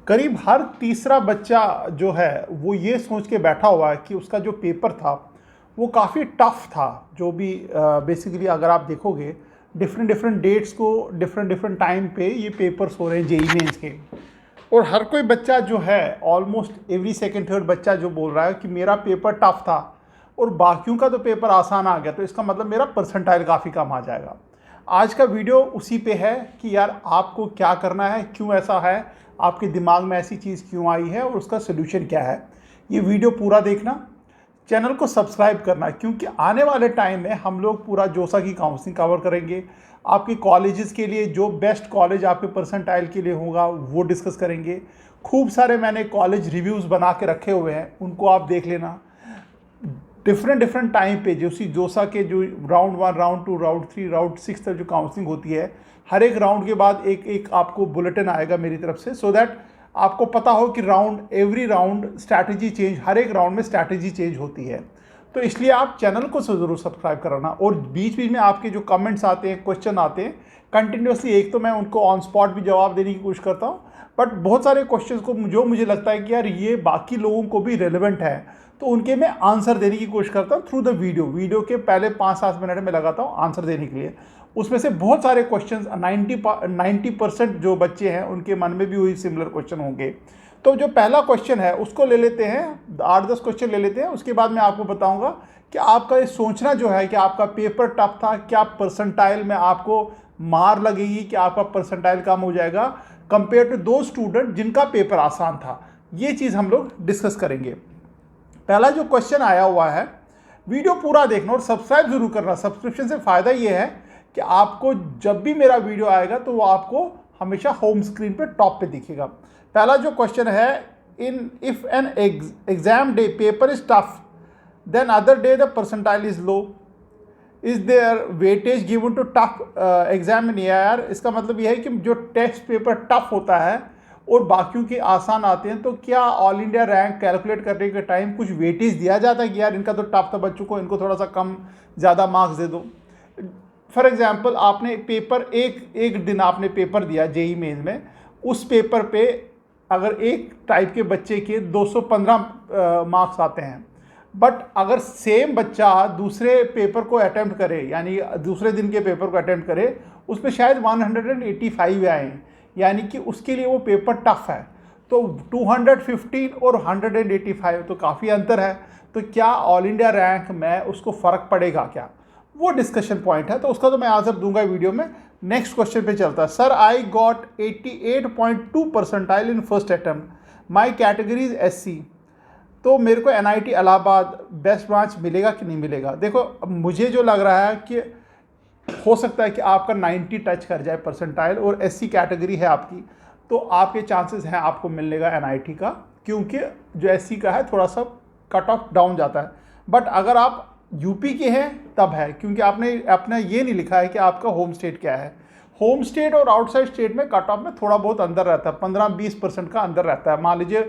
करीब हर तीसरा बच्चा जो है वो ये सोच के बैठा हुआ है कि उसका जो पेपर था वो काफ़ी टफ था। जो भी बेसिकली अगर आप देखोगे डिफरेंट डिफरेंट डेट्स को डिफरेंट डिफरेंट टाइम पे ये पेपर्स हो रहे हैं जेईई मेंस के। और हर कोई बच्चा जो है ऑलमोस्ट एवरी सेकंड थर्ड बच्चा जो बोल रहा है कि मेरा पेपर टफ था और बाकियों का तो पेपर आसान आ गया, तो इसका मतलब मेरा परसेंटाइल काफ़ी कम आ जाएगा। आज का वीडियो उसी पे है कि यार आपको क्या करना है, क्यों ऐसा है, आपके दिमाग में ऐसी चीज़ क्यों आई है और उसका सोल्यूशन क्या है। ये वीडियो पूरा देखना, चैनल को सब्सक्राइब करना, क्योंकि आने वाले टाइम में हम लोग पूरा जोसा की काउंसलिंग कवर करेंगे। आपके कॉलेजेस के लिए जो बेस्ट कॉलेज आपके परसेंटाइल के लिए होगा वो डिस्कस करेंगे। खूब सारे मैंने कॉलेज रिव्यूज़ बना के रखे हुए हैं, उनको आप देख लेना। डिफरेंट डिफरेंट टाइम पे जोसा के जो राउंड 1, राउंड 2, राउंड 3, राउंड 6 तक जो काउंसलिंग होती है, हर एक राउंड के बाद एक एक आपको बुलेटिन आएगा मेरी तरफ से, सो दैट आपको पता हो कि एवरी राउंड स्ट्रैटेजी चेंज, हर एक राउंड में स्ट्रैटेजी चेंज होती है। तो इसलिए आप चैनल को ज़रूर सब्सक्राइब कराना। और बीच बीच में आपके जो कमेंट्स आते हैं, क्वेश्चन आते हैं कंटिन्यूसली, एक तो मैं उनको ऑन स्पॉट भी जवाब देने की कोशिश करता हूँ, बट बहुत सारे क्वेश्चंस को जो मुझे लगता है कि यार ये बाकी लोगों को भी रेलेवेंट है, तो उनके मैं आंसर देने की कोशिश करता हूँ थ्रू द वीडियो के पहले 5-7 मिनट में लगाता हूँ आंसर देने के लिए। उसमें से बहुत सारे क्वेश्चंस 90% जो बच्चे हैं उनके मन में भी वही सिमिलर क्वेश्चन होंगे। तो जो पहला क्वेश्चन है उसको ले लेते हैं, 8-10 क्वेश्चन ले लेते हैं, उसके बाद मैं आपको बताऊंगा कि आपका ये सोचना जो है कि आपका पेपर टफ था, क्या परसेंटाइल में आपको मार लगेगी, कि आपका परसेंटाइल कम हो जाएगा कंपेयर टू दो स्टूडेंट जिनका पेपर आसान था। ये चीज़ हम लोग डिस्कस करेंगे। पहला जो क्वेश्चन आया हुआ है, वीडियो पूरा देखना और सब्सक्राइब जरूर करना। सब्सक्रिप्शन से फ़ायदा ये है कि आपको जब भी मेरा वीडियो आएगा तो वो आपको हमेशा होम स्क्रीन पे टॉप पे दिखेगा। पहला जो क्वेश्चन है, if an exam day paper is tough then other day the percentile is low, is there weightage given to tough exam in AIR. इसका मतलब यह है कि जो टेस्ट पेपर टफ होता है और बाकियों के आसान आते हैं, तो क्या ऑल इंडिया रैंक कैलकुलेट करने के टाइम कुछ वेटेज दिया जाता है कि यार इनका तो टफ था बच्चों को, इनको थोड़ा सा कम ज़्यादा मार्क्स दे दो। फॉर एग्जांपल आपने पेपर एक दिन आपने पेपर दिया जेईई मेंस में, उस पेपर पे अगर एक टाइप के बच्चे के 215 मार्क्स आते हैं, बट अगर सेम बच्चा दूसरे पेपर को अटैम्प्ट करे, यानी दूसरे दिन के पेपर को अटैम्प्ट करे, उसमें शायद 185 आए, यानी कि उसके लिए वो पेपर टफ है। तो 215 और 185 तो काफ़ी अंतर है। तो क्या ऑल इंडिया रैंक में उसको फ़र्क पड़ेगा क्या, वो डिस्कशन पॉइंट है, तो उसका तो मैं आंसर दूंगा वीडियो में। नेक्स्ट क्वेश्चन पे चलता है। Sir I got 88.2 percentile in first attempt, my category is SC, तो मेरे को NIT इलाहाबाद बेस्ट ब्रांच मिलेगा कि नहीं मिलेगा। देखो मुझे जो लग रहा है कि हो सकता है कि आपका 90 टच कर जाए परसेंटाइल और SC कैटेगरी है आपकी, तो आपके चांसेस हैं आपको मिलने का NIT का, क्योंकि जो SC का है थोड़ा सा कट ऑफ डाउन जाता है। बट अगर आप यूपी के हैं तब है, क्योंकि आपने अपना ये नहीं लिखा है कि आपका होम स्टेट क्या है। होम स्टेट और आउटसाइड स्टेट में कट ऑफ में थोड़ा बहुत अंदर रहता है, 15-20% का अंदर रहता है। मान लीजिए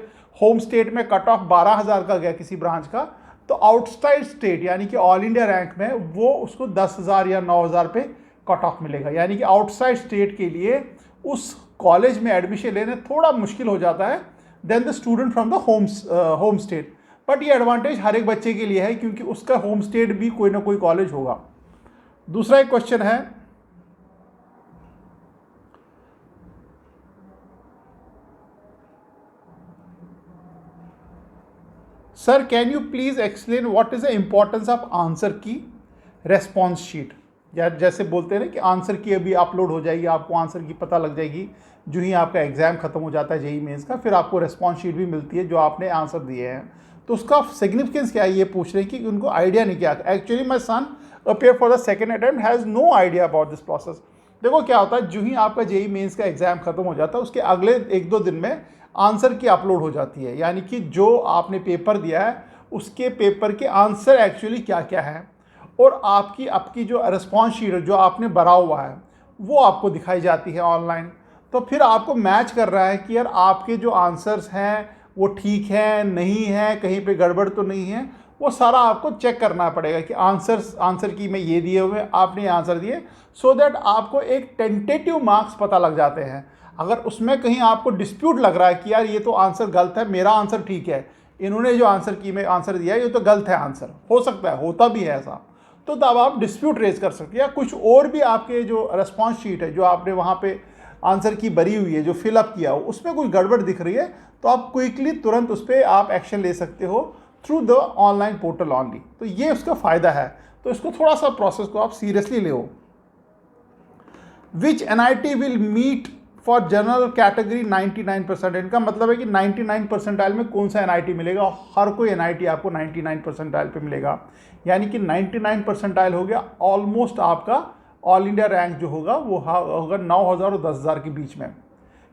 होम स्टेट में कट ऑफ 12,000 का गया किसी ब्रांच का, तो आउटसाइड स्टेट यानी कि ऑल इंडिया रैंक में वो उसको 10,000 या 9,000 पे कट ऑफ मिलेगा। यानी कि आउटसाइड स्टेट के लिए उस कॉलेज में एडमिशन लेने थोड़ा मुश्किल हो जाता है then the student from the home state. But ये एडवांटेज हर एक बच्चे के लिए है, क्योंकि उसका होम स्टेट भी कोई ना कोई कॉलेज होगा। दूसरा एक क्वेश्चन है, sir can you please explain what is the importance of answer की रेस्पॉन्स शीट। या जैसे बोलते हैं ना कि आंसर की अभी अपलोड हो जाएगी, आपको आंसर की पता लग जाएगी जो ही आपका एग्जाम खत्म हो जाता है जेईई मेंस का, फिर आपको रेस्पॉन्स शीट भी मिलती है जो आपने आंसर दिए हैं। तो उसका सिग्निफिकेंस क्या है ये पूछ रहे हैं कि उनको आइडिया नहीं क्या। Actually my son appear for the second attempt has no idea about this process. देखो क्या होता है, जो ही आपका जेईई मेंस का एग्जाम खत्म हो जाता है उसके अगले 1-2 दिन में आंसर की अपलोड हो जाती है, यानी कि जो आपने पेपर दिया है उसके पेपर के आंसर एक्चुअली क्या क्या है, और आपकी जो रिस्पॉन्स शीट जो आपने भरा हुआ है वो आपको दिखाई जाती है ऑनलाइन। तो फिर आपको मैच कर रहा है कि यार आपके जो आंसर्स हैं वो ठीक है नहीं है, कहीं पे गड़बड़ तो नहीं है, वो सारा आपको चेक करना पड़ेगा कि आंसर की में ये दिए हुए आपने आंसर दिए, सो दैट आपको एक टेंटेटिव मार्क्स पता लग जाते हैं। अगर उसमें कहीं आपको डिस्प्यूट लग रहा है कि यार ये तो आंसर गलत है, मेरा आंसर ठीक है, इन्होंने जो आंसर की में आंसर दिया है ये तो गलत है आंसर, हो सकता है, होता भी है ऐसा, तो तब आप डिस्प्यूट रेज कर सकते हैं। या कुछ और भी आपके जो रेस्पॉन्स शीट है जो आपने वहाँ पे आंसर की भरी हुई है, जो फिलअप किया हो, उसमें कुछ गड़बड़ दिख रही है, तो आप क्विकली तुरंत उस पर आप एक्शन ले सकते हो through the online portal only. तो ये उसका फ़ायदा है। तो इसको थोड़ा सा प्रोसेस को आप सीरियसली ले। Which NIT will meet for general category 99%, इनका मतलब है कि 99 परसेंटाइल में कौन सा NIT मिलेगा। हर कोई NIT आपको 99 परसेंटाइल पे मिलेगा, यानी कि 99 परसेंटाइल हो गया ऑलमोस्ट आपका ऑल इंडिया रैंक जो होगा वो होगा 9,000 और 10,000 के बीच में।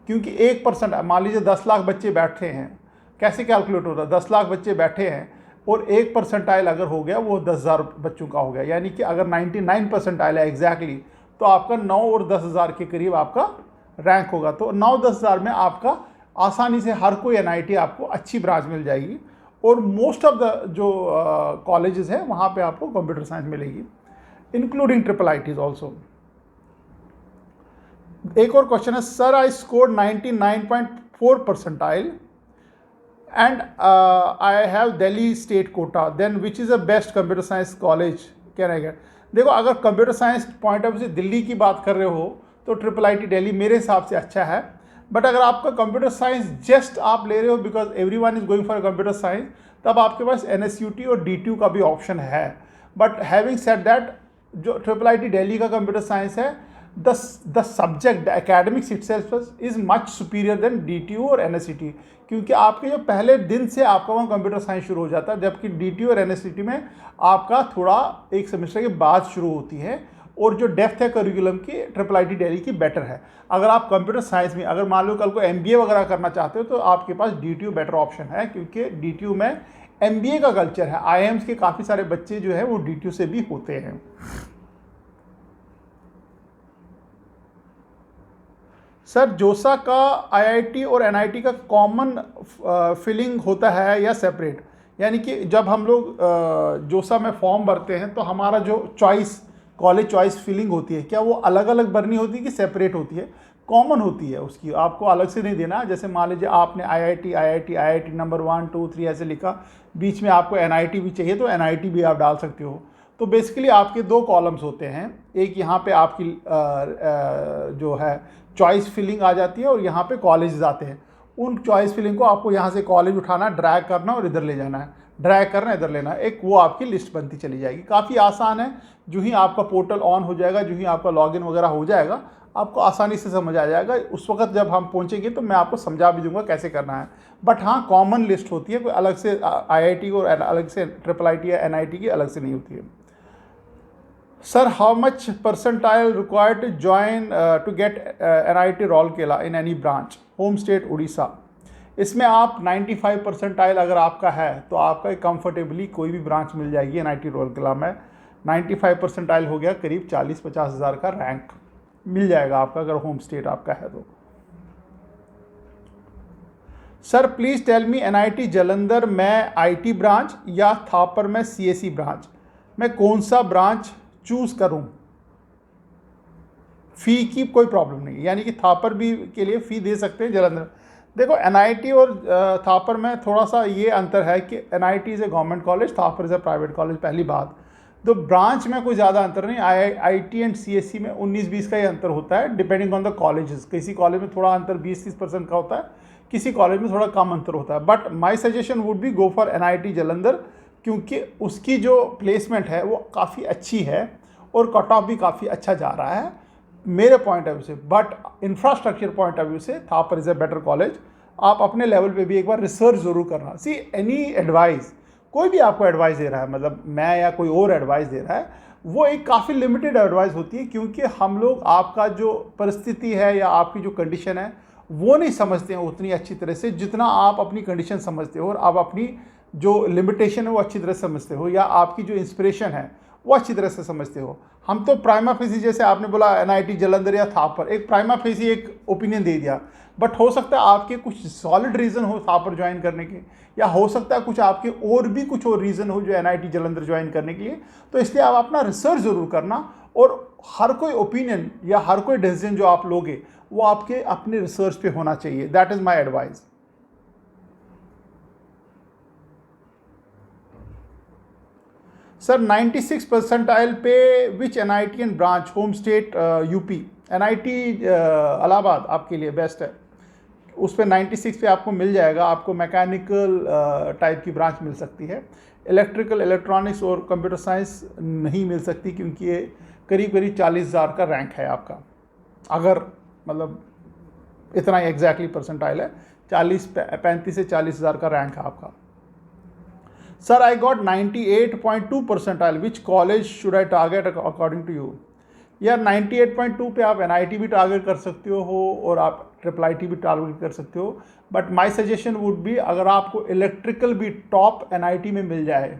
क्योंकि 1%, मान लीजिए 10 लाख बच्चे बैठे हैं, कैसे कैलकुलेट हो रहा है, 10 लाख बच्चे बैठे हैं और 1 परसेंटाइल अगर हो गया वो 10,000 बच्चों का हो गया, यानी कि अगर 99 परसेंटाइल है एग्जैक्टली तो आपका 9 और 10,000 के करीब आपका रैंक होगा। तो 9-10,000 में आपका आसानी से हर कोई NIT आपको अच्छी ब्रांच मिल जाएगी और मोस्ट ऑफ द जो कॉलेजेस हैं वहाँ पे आपको कंप्यूटर साइंस मिलेगी, इंक्लूडिंग IIITs ऑल्सो। एक और क्वेश्चन है, sir I scored 99.4 percentile and I have Delhi state quota, then which is the best computer science college can I get. देखो, अगर computer science point of view से दिल्ली की बात कर रहे हो तो IIIT दिल्ली मेरे हिसाब से अच्छा है। बट अगर आपका कंप्यूटर साइंस जस्ट आप ले रहे हो because everyone is going for computer science, तब आपके पास NSUT और DTU का भी ऑप्शन है। बट हैविंग सेड दैट, जो IIIT दिल्ली का कंप्यूटर साइंस है, the subject, the academics itself is much superior than DTU और NSCT, क्योंकि आपके जो पहले दिन से आपका वहाँ कंप्यूटर साइंस शुरू हो जाता है, जबकि DTU और NSCT में आपका थोड़ा एक सेमेस्टर के बाद शुरू होती है और जो डेप्थ है करिकुलम की IIIT दिल्ली की बेटर है। अगर आप कंप्यूटर साइंस में अगर मान लो कल को MBA वगैरह करना चाहते हो तो आपके पास DTU बेटर ऑप्शन है, क्योंकि DTU में MBA का कल्चर है। IIMs के काफ़ी सारे बच्चे जो है वो DTU से भी होते हैं। सर, जोसा का IIT और NIT का कॉमन फिलिंग होता है या सेपरेट, यानी कि जब हम लोग जोसा में फॉर्म भरते हैं तो हमारा जो चॉइस, कॉलेज चॉइस फिलिंग होती है, क्या वो अलग अलग भरनी होती है कि सेपरेट होती है? कॉमन होती है, उसकी आपको अलग से नहीं देना। जैसे मान लीजिए आपने IIT नंबर 1 2 3 ऐसे लिखा, बीच में आपको NIT भी चाहिए तो NIT भी आप डाल सकते हो। तो बेसिकली आपके 2 कॉलम्स होते हैं, एक यहाँ पे आपकी जो है चॉइस फिलिंग आ जाती है और यहाँ पे कॉलेजेस आते हैं। उन चॉइस फिलिंग को आपको यहाँ से कॉलेज उठाना, ड्रैग करना और इधर ले जाना है, ड्रैग करना इधर लेना, एक वो आपकी लिस्ट बनती चली जाएगी। काफ़ी आसान है। जो ही आपका पोर्टल ऑन हो जाएगा, जो ही आपका लॉगिन वगैरह हो जाएगा, आपको आसानी से समझ आ जाएगा। उस वक्त जब हम पहुँचेंगे तो मैं आपको समझा भी दूंगा कैसे करना है। बट हाँ, कॉमन लिस्ट होती है, कोई अलग से IIT और अलग से IIIT या NIT की अलग से नहीं होती है। Sir, how much percentile required to join to get NIT Rourkela in any branch, home state Orissa? इसमें आप 95 परसेंटाइल अगर आपका है तो आपका कंफर्टेबली कोई भी ब्रांच मिल जाएगी NIT रौलकेला में। 95 परसेंटाइल हो गया, करीब 40-50 हज़ार का रैंक मिल जाएगा आपका अगर होम स्टेट आपका है तो। Sir, please tell me NIT Jalandhar में IT ब्रांच या थापर में CSE ब्रांच, मैं कौन सा ब्रांच चूज़ करूं? फ़ी की कोई प्रॉब्लम नहीं है, यानी कि थापर भी के लिए फ़ी दे सकते हैं जालंधर। देखो, NIT और थापर में थोड़ा सा ये अंतर है कि NIT is a government college, Thapar is A private college, पहली बात। तो ब्रांच में कोई ज़्यादा अंतर नहीं। IIT एंड CSE में 19-20 का ही अंतर होता है, डिपेंडिंग ऑन द कॉलेजेस। किसी कॉलेज में थोड़ा अंतर 20-30% का होता है, किसी कॉलेज में थोड़ा कम अंतर होता है। But my suggestion would be go for NIT Jalandhar, क्योंकि उसकी जो प्लेसमेंट है वो काफ़ी अच्छी है और कट ऑफ भी काफ़ी अच्छा जा रहा है मेरे पॉइंट ऑफ व्यू से। But infrastructure point of view से Thapar is a better college. आप अपने लेवल पे भी एक बार रिसर्च ज़रूर करना। सी, एनी एडवाइस, कोई भी आपको एडवाइस दे रहा है, मतलब मैं या कोई और एडवाइस दे रहा है, वो एक काफ़ी लिमिटेड एडवाइस होती है, क्योंकि हम लोग आपका जो परिस्थिति है या आपकी जो कंडीशन है वो नहीं समझते हैं उतनी अच्छी तरह से जितना आप अपनी कंडीशन समझते हो, और आप अपनी जो लिमिटेशन है वो अच्छी तरह से समझते हो, या आपकी जो इंस्पिरेशन है वो अच्छी तरह से समझते हो। हम तो प्राइमा फेसी, जैसे आपने बोला NIT जालंधर या थापर, एक प्राइमा फेसी एक ओपिनियन दे दिया, बट हो सकता है आपके कुछ सॉलिड रीज़न हो थापर ज्वाइन करने के, या हो सकता है कुछ आपके और भी कुछ और रीज़न हो जो NIT जालंधर ज्वाइन करने के लिए। तो इसलिए आप अपना रिसर्च ज़रूर करना, और हर कोई ओपिनियन या हर कोई डिसीजन जो आप लोगे वो आपके अपने रिसर्च पे होना चाहिए। That is my advice. Sir 96 percentile पे विच NIT and branch, home state UP. NIT Allahabad आपके लिए बेस्ट है, उस पर 96 पे आपको मिल जाएगा। आपको मैकेनिकल टाइप की ब्रांच मिल सकती है, इलेक्ट्रिकल, इलेक्ट्रॉनिक्स और कंप्यूटर साइंस नहीं मिल सकती, क्योंकि ये करीब करीब 40,000 का रैंक है आपका। अगर मतलब इतना एग्जैक्टली परसेंटाइल है, 35 से 40,000 का रैंक है आपका। Sir I got 98.2 percentile, which college should I target according to you. यार 98.2 पे आप NIT भी टारगेट कर सकते हो और आप IIIT भी टारगेट कर सकते हो, but my suggestion would be, अगर आपको इलेक्ट्रिकल भी टॉप NIT में मिल जाए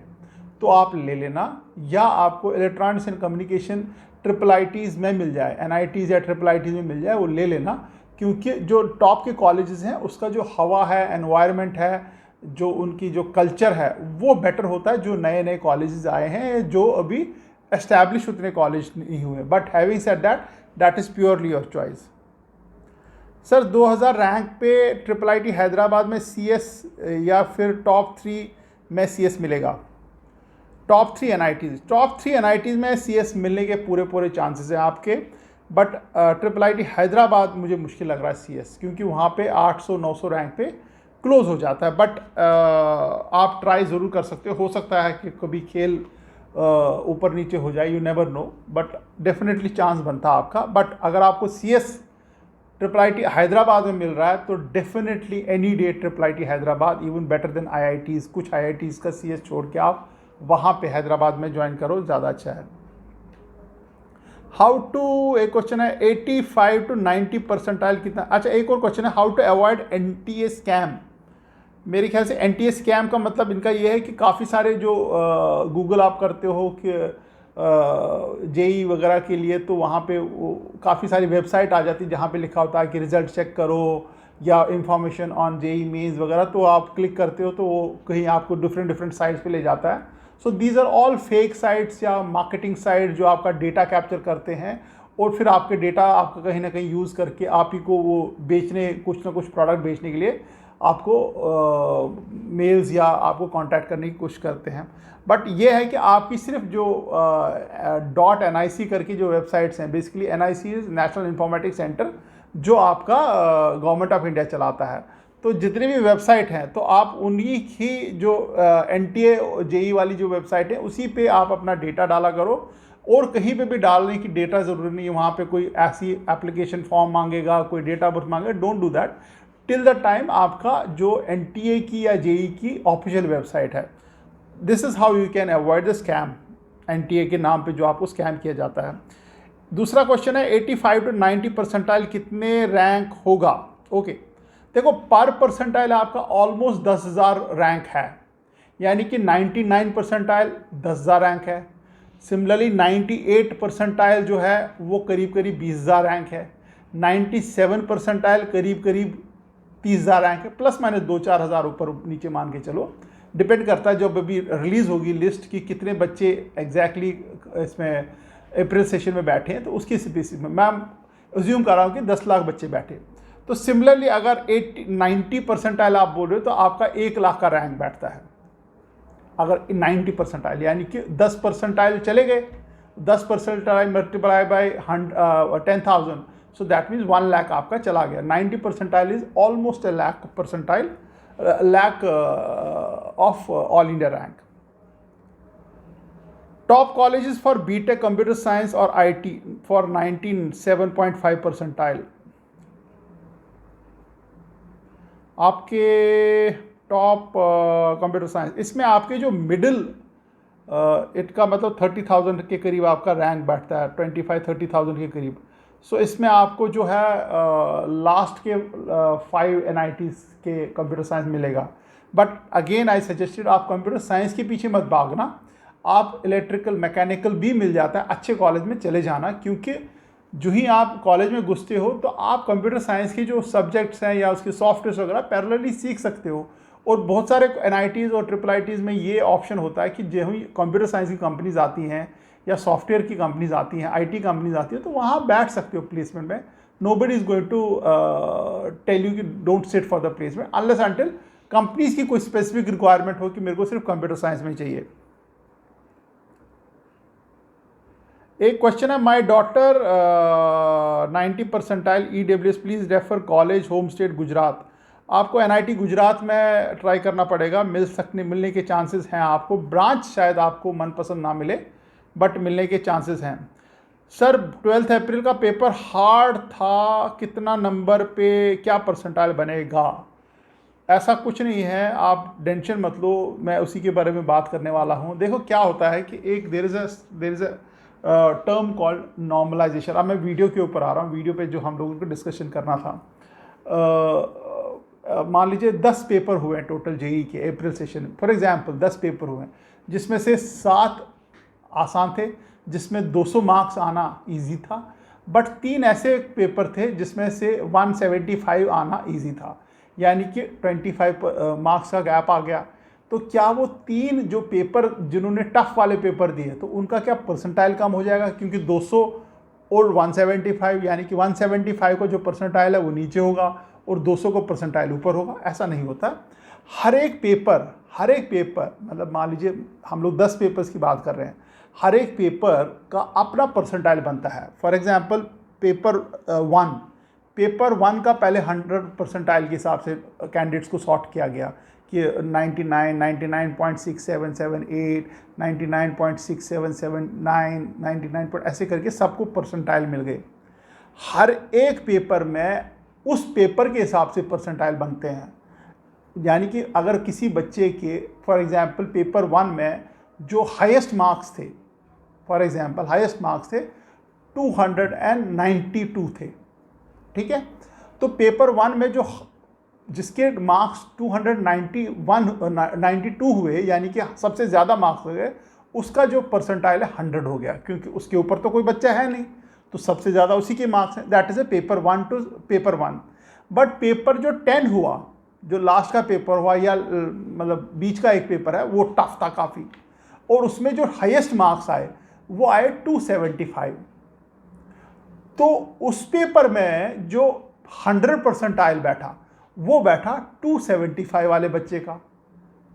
तो आप ले लेना, या आपको इलेक्ट्रॉनिक्स एंड कम्युनिकेशन IIITs में मिल जाए, NITs या IIITs में मिल जाए, वो ले लेना। क्योंकि जो टॉप के कॉलेजेस हैं उसका जो हवा है, एनवायरनमेंट है, जो उनकी जो कल्चर है वो बेटर होता है। जो नए नए कॉलेजेस आए हैं, जो अभी एस्टैब्लिश उतने कॉलेज नहीं हुए, but having said that, that is purely your choice. Sir 2000 rank पे IIIT हैदराबाद में CS या फिर टॉप 3 में CS मिलेगा। टॉप 3 NITs में CS मिलने के पूरे चांसेस हैं आपके, बट IIIT हैदराबाद मुझे मुश्किल लग रहा है CS, क्योंकि वहाँ पे 800-900 रैंक पे क्लोज हो जाता है। बट आप ट्राई ज़रूर कर सकते हो सकता है कि कभी खेल ऊपर नीचे हो जाए, you never know, but definitely chance बनता है आपका। बट अगर आपको CS IIIT हैदराबाद में मिल रहा है तो definitely any day IIIT Hyderabad even better than IITs। कुछ IITs का CS छोड़ के आप वहाँ पे हैदराबाद में ज्वाइन करो, ज़्यादा अच्छा है। हाउ टू, एक क्वेश्चन है 85 to 90 परसेंटाइल कितना। अच्छा, एक और क्वेश्चन है, how to avoid NTA scam. मेरे ख्याल से NTA स्कैम का मतलब इनका ये है कि काफ़ी सारे जो गूगल आप करते हो कि JEE वगैरह के लिए, तो वहाँ पे काफ़ी सारी वेबसाइट आ जाती है जहाँ पे लिखा होता है कि रिज़ल्ट चेक करो या इंफॉर्मेशन ऑन JEE मेंस वगैरह, तो आप क्लिक करते हो तो वो कहीं आपको डिफरेंट साइट्स पे ले जाता है। So these are all fake sites या मार्केटिंग साइट जो आपका डेटा कैप्चर करते हैं और फिर आपके डेटा आपका कहीं ना कहीं यूज़ करके आप ही को वो बेचने, कुछ ना कुछ प्रोडक्ट बेचने के लिए आपको मेल्स या आपको कांटेक्ट करने की कोशिश करते हैं। बट ये है कि आपकी सिर्फ जो .NIC करके जो वेबसाइट्स हैं, basically NIC is national informatics centre, जो आपका गवर्नमेंट ऑफ इंडिया चलाता है। तो जितनी भी वेबसाइट हैं तो आप उन्हीं की जो NTA JEE वाली जो वेबसाइट है उसी पे आप अपना डेटा डाला करो, और कहीं पे भी डालने की डेटा ज़रूरी नहीं है। वहाँ पे कोई ऐसी एप्लीकेशन फॉर्म मांगेगा, कोई डेटा बर्थ मांगेगा, don't do that till the time आपका जो NTA की या JEE की ऑफिशियल वेबसाइट है। This is how you can avoid the scam, NTA के नाम पे जो आपको स्कैम किया जाता है। दूसरा क्वेश्चन है 85 to 90 परसेंटाइल कितने रैंक होगा। ओके, देखो पर परसेंटाइल आपका ऑलमोस्ट 10,000 रैंक है, यानी कि 99 परसेंटाइल 10,000 रैंक है। सिमिलरली 98 परसेंटाइल जो है वो करीब करीब 20,000 रैंक है। 97 परसेंटाइल करीब करीब 30,000 रैंक है, प्लस माइनस 2-4 हज़ार ऊपर नीचे मान के चलो, डिपेंड करता है जब अभी रिलीज़ होगी लिस्ट कि कितने बच्चे एग्जैक्टली इसमें अप्रैल सेशन में बैठे हैं, तो उसकी बेसिस में मैं अज्यूम कर रहा हूँ कि 10 लाख बच्चे बैठे। तो सिमिलरली अगर 90 परसेंटाइल आप बोल रहे हो तो आपका 1 लाख का रैंक बैठता है। अगर 90 परसेंटाइल यानी कि 10 परसेंटाइल चले गए, 10 percentile multiply by 10,000, so that means 1 lakh आपका चला गया। 90 percentile is almost a lakh percentile, lakh of all India rank. Top colleges for BTech computer science और IT फॉर 97.5 परसेंटाइल। आपके टॉप कंप्यूटर साइंस, इसमें आपके जो मिडिल इनका मतलब 30,000 के करीब आपका रैंक बैठता है, 25-30,000 के करीब। सो इसमें आपको जो है लास्ट के 5 NITs के कंप्यूटर साइंस मिलेगा। बट अगेन आई सजेस्टेड आप कंप्यूटर साइंस के पीछे मत भागना, आप इलेक्ट्रिकल मैकेनिकल भी मिल जाता है, अच्छे कॉलेज में चले जाना, क्योंकि जो ही आप कॉलेज में घुसते हो तो आप कंप्यूटर साइंस के जो सब्जेक्ट्स हैं या उसके सॉफ्टवेयर वगैरह पैरेलली सीख सकते हो। और बहुत सारे NITs और IIITs में ये ऑप्शन होता है कि जो ही कंप्यूटर साइंस की कंपनीज आती हैं या सॉफ्टवेयर की कंपनीज आती हैं, आईटी कंपनीज आती हैं, तो वहाँ बैठ सकते हो प्लेसमेंट में. Nobody is going to tell you कि don't sit for the placement unless until companies की कोई स्पेसिफिक रिक्वायरमेंट हो कि मेरे को सिर्फ कंप्यूटर साइंस में चाहिए. एक क्वेश्चन है, my daughter 90 percentile EWS, please refer college home state Gujarat. आपको NIT गुजरात में ट्राई करना पड़ेगा, मिलने के चांसेस हैं आपको. ब्रांच शायद आपको मनपसंद ना मिले बट मिलने के चांसेस हैं. सर 12 अप्रैल का पेपर हार्ड था, कितना नंबर पे क्या परसेंटाइल बनेगा? ऐसा कुछ नहीं है, आप टेंशन मत लो, मैं उसी के बारे में बात करने वाला हूँ. देखो क्या होता है कि एक there is a term called normalization. अब मैं वीडियो के ऊपर आ रहा हूँ, वीडियो पे जो हम लोगों को डिस्कशन करना था. मान लीजिए 10 पेपर हुए हैं टोटल जेई के अप्रैल सेशन, फॉर एग्जांपल 10 पेपर हुए हैं, जिसमें से 7 आसान थे, जिसमें 200 मार्क्स आना इजी था, बट 3 ऐसे पेपर थे जिसमें से 175 आना इजी था, यानी कि 25 मार्क्स का गैप आ गया. तो क्या वो 3 जो पेपर जिन्होंने टफ वाले पेपर दिए तो उनका क्या परसेंटाइल कम हो जाएगा? क्योंकि 200 और 175, यानी कि 175 का जो परसेंटाइल है वो नीचे होगा और 200 को परसेंटाइल ऊपर होगा. ऐसा नहीं होता. हर एक पेपर मतलब मान लीजिए हम लोग 10 पेपर्स की बात कर रहे हैं, हर एक पेपर का अपना परसेंटाइल बनता है. फॉर एग्जांपल पेपर 1 का पहले 100 परसेंटाइल के हिसाब से कैंडिडेट्स को सॉर्ट किया गया कि 99, 99.6778, 99.6779, 99 ऐसे करके सबको परसेंटाइल मिल गए. हर एक पेपर में उस पेपर के हिसाब से परसेंटाइल बनते हैं. यानी कि अगर किसी बच्चे के फॉर एग्जांपल पेपर 1 में जो हाईएस्ट मार्क्स थे, फॉर एग्जांपल हाईएस्ट मार्क्स थे 292 थे, ठीक है. तो पेपर 1 में जो जिसके मार्क्स 292 हुए, यानी कि सबसे ज़्यादा मार्क्स हो गए, उसका जो परसेंटाइल है 100 हो गया, क्योंकि उसके ऊपर तो कोई बच्चा है नहीं, तो सबसे ज़्यादा उसी के मार्क्स हैं. That is a paper 1 to paper 1. But paper जो 10 हुआ, जो लास्ट का पेपर हुआ या मतलब बीच का एक पेपर है, वो टफ था काफ़ी, और उसमें जो हाईएस्ट मार्क्स आए वो आए 275. तो उस पेपर में जो 100 परसेंटाइल बैठा वो बैठा 275 वाले बच्चे का.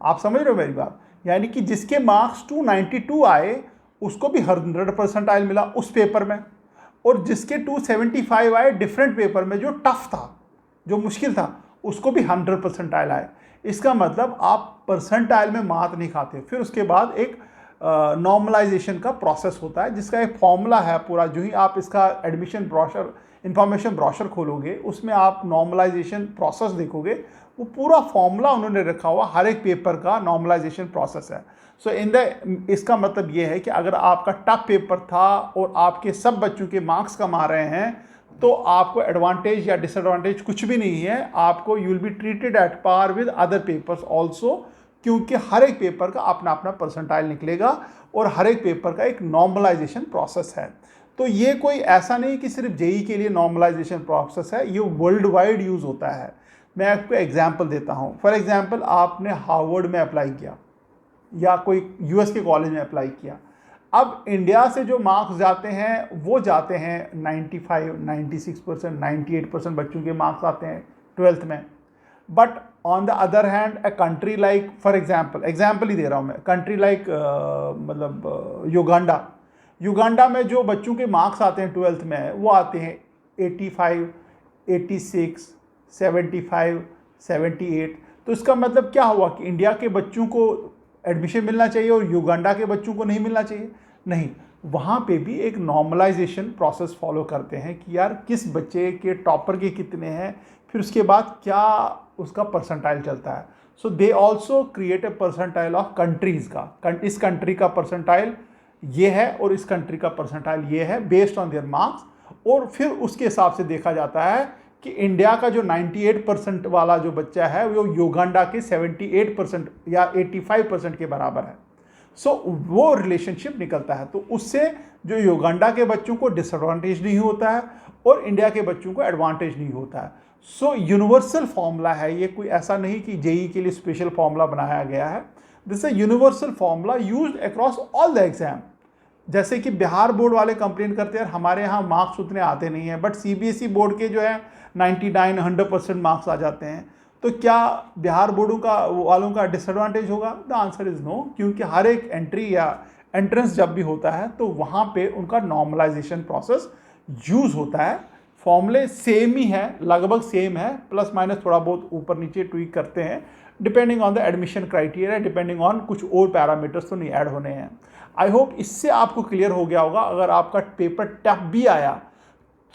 आप समझ रहे हो मेरी बात? यानी कि जिसके मार्क्स 292 आए उसको भी 100 परसेंटाइल मिला उस पेपर में, और जिसके 275 आए डिफरेंट पेपर में जो टफ था, जो मुश्किल था, उसको भी 100 परसेंटाइल आए. इसका मतलब आप परसेंटाइल में मात नहीं खाते. फिर उसके बाद एक नॉर्मलाइजेशन का प्रोसेस होता है, जिसका एक फॉर्मूला है पूरा. जो ही आप इसका एडमिशन ब्रोशर, इंफॉर्मेशन ब्रोशर खोलोगे, उसमें आप नॉर्मलाइजेशन प्रोसेस देखोगे, वो पूरा फॉर्मूला उन्होंने रखा हुआ, हर एक पेपर का नॉर्मलाइजेशन प्रोसेस है. सो इसका मतलब ये है कि अगर आपका टफ पेपर था और आपके सब बच्चों के मार्क्स कम आ रहे हैं, तो आपको एडवांटेज या डिसएडवांटेज कुछ भी नहीं है. आपको you will be treated at par with other papers also, क्योंकि हर एक पेपर का अपना अपना परसेंटाइल निकलेगा और हर एक पेपर का एक नॉर्मलाइजेशन प्रोसेस है. तो ये कोई ऐसा नहीं कि सिर्फ जेई के लिए नॉर्मलाइजेशन प्रोसेस है, ये वर्ल्ड वाइड यूज़ होता है. मैं आपको एग्जांपल देता हूँ. फॉर एग्जांपल आपने हार्वर्ड में अप्लाई किया या कोई यूएस के कॉलेज में अप्लाई किया. अब इंडिया से जो मार्क्स जाते हैं वो जाते हैं 95, 96%, 98% बच्चों के मार्क्स आते हैं 12th में. But on the other hand a country like, for example ही दे रहा हूँ मैं, कंट्री लाइक मतलब युगांडा में जो बच्चों के मार्क्स आते हैं 12th में, वो आते हैं 85, 86, 75, 78. तो इसका मतलब क्या हुआ कि इंडिया के बच्चों को एडमिशन मिलना चाहिए और युगांडा के बच्चों को नहीं मिलना चाहिए? नहीं, वहाँ पे भी एक नॉर्मलाइजेशन प्रोसेस फॉलो करते हैं कि यार किस बच्चे के टॉपर के कितने हैं, फिर उसके बाद क्या उसका परसेंटाइल चलता है. So they also create a percentile of countries का. इस कंट्री का परसेंटाइल ये है और इस कंट्री का परसेंटाइल ये है, बेस्ड ऑन देयर मार्क्स. और फिर उसके हिसाब से देखा जाता है कि इंडिया का जो 98% वाला जो बच्चा है वो युगांडा के 78% या 85% के बराबर है. सो वो रिलेशनशिप निकलता है. तो उससे जो युगांडा के बच्चों को डिसएडवांटेज नहीं होता है और इंडिया के बच्चों को एडवांटेज नहीं होता है. सो यूनिवर्सल फॉर्मूला है ये, कोई ऐसा नहीं कि जेई के लिए स्पेशल फॉर्मूला बनाया गया है. This is a universal formula used across all the exam. जैसे कि बिहार बोर्ड वाले कंप्लेन करते हैं हमारे यहाँ मार्क्स उतने आते नहीं हैं, बट सीबीएसई बोर्ड के जो है 99 100% मार्क्स आ जाते हैं। तो क्या बिहार बोर्डों का वालों का डिसएडवांटेज होगा? द आंसर इज़ नो, क्योंकि हर एक एंट्री या एंट्रेंस जब भी होता है तो वहाँ पे उनका नॉर्मलाइजेशन प्रोसेस यूज़ होता है। फॉर्मूले सेम ही है, लगभग सेम है, प्लस माइनस थोड़ा बहुत ऊपर नीचे ट्वीक करते हैं depending on the admission criteria, depending on कुछ और पैरामीटर्स तो नहीं ऐड होने हैं। आई होप इससे आपको क्लियर हो गया होगा। अगर आपका पेपर टफ भी आया,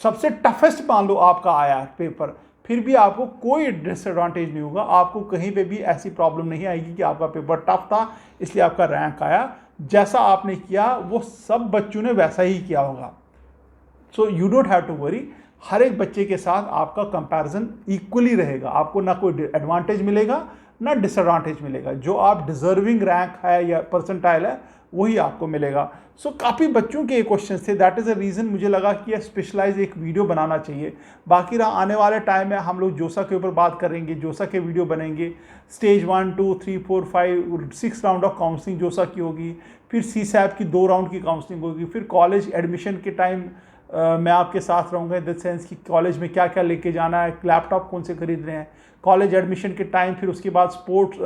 सबसे टफेस्ट मान लो आपका आया पेपर, फिर भी आपको कोई डिसएडवांटेज नहीं होगा, आपको कहीं पे भी ऐसी प्रॉब्लम नहीं आएगी कि आपका पेपर टफ था इसलिए आपका रैंक आया। जैसा आपने किया वो सब बच्चों ने वैसा ही किया होगा। So you don't have to worry, हर एक बच्चे के साथ आपका कंपैरिजन इक्वली रहेगा, आपको ना कोई एडवांटेज मिलेगा ना डिसएडवांटेज मिलेगा। जो आप डिजर्विंग रैंक है या परसेंटाइल है वही आपको मिलेगा। सो काफ़ी बच्चों के ये क्वेश्चन थे, दैट इज़ अ रीज़न मुझे लगा कि यह स्पेशलाइज एक वीडियो बनाना चाहिए। बाकी रहा आने वाले टाइम में हम लोग जोसा के ऊपर बात करेंगे, जोसा के वीडियो बनेंगे। स्टेज 1 2 3 4 5 6 राउंड ऑफ काउंसलिंग जोसा की होगी, फिर CSAP की 2 राउंड की काउंसलिंग होगी, फिर कॉलेज एडमिशन के टाइम मैं आपके साथ रहूँगा इन द सेंस कि कॉलेज में क्या क्या लेके जाना है, लैपटॉप कौन से खरीद रहे हैं, कॉलेज एडमिशन के टाइम, फिर उसके बाद स्पोर्ट्स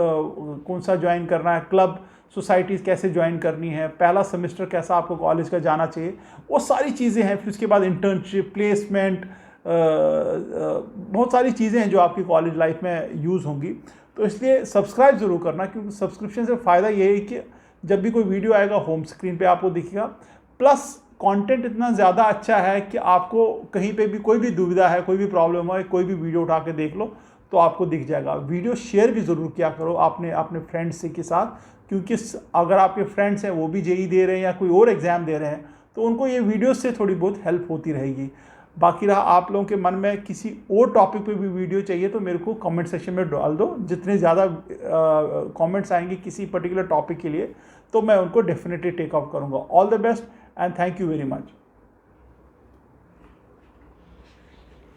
कौन सा ज्वाइन करना है, क्लब सोसाइटीज़ कैसे ज्वाइन करनी है, पहला सेमेस्टर कैसा आपको कॉलेज का जाना चाहिए, वो सारी चीज़ें हैं। फिर उसके बाद इंटर्नशिप, प्लेसमेंट, बहुत सारी चीज़ें हैं जो आपकी कॉलेज लाइफ में यूज़ होंगी। तो इसलिए सब्सक्राइब ज़रूर करना, क्योंकि सब्सक्रिप्शन से फ़ायदा ये है कि जब भी कोई वीडियो आएगा होम स्क्रीन पे आपको दिखेगा, प्लस कंटेंट इतना ज़्यादा अच्छा है कि आपको कहीं पे भी कोई भी दुविधा है, कोई भी प्रॉब्लम है, कोई भी वीडियो उठा के देख लो तो आपको दिख जाएगा। वीडियो शेयर भी ज़रूर किया करो अपने फ्रेंड्स के साथ, क्योंकि अगर आपके फ्रेंड्स हैं वो भी जेई दे रहे हैं या कोई और एग्ज़ाम दे रहे हैं तो उनको ये वीडियो से थोड़ी बहुत हेल्प होती रहेगी। बाकी रहा आप लोगों के मन में किसी और टॉपिक पे भी वीडियो चाहिए तो मेरे को कमेंट सेक्शन में डाल दो। जितने ज़्यादा कमेंट्स आएंगे किसी पर्टिकुलर टॉपिक के लिए तो मैं उनको डेफिनेटली टेक अप करूँगा। All the best and thank you very much.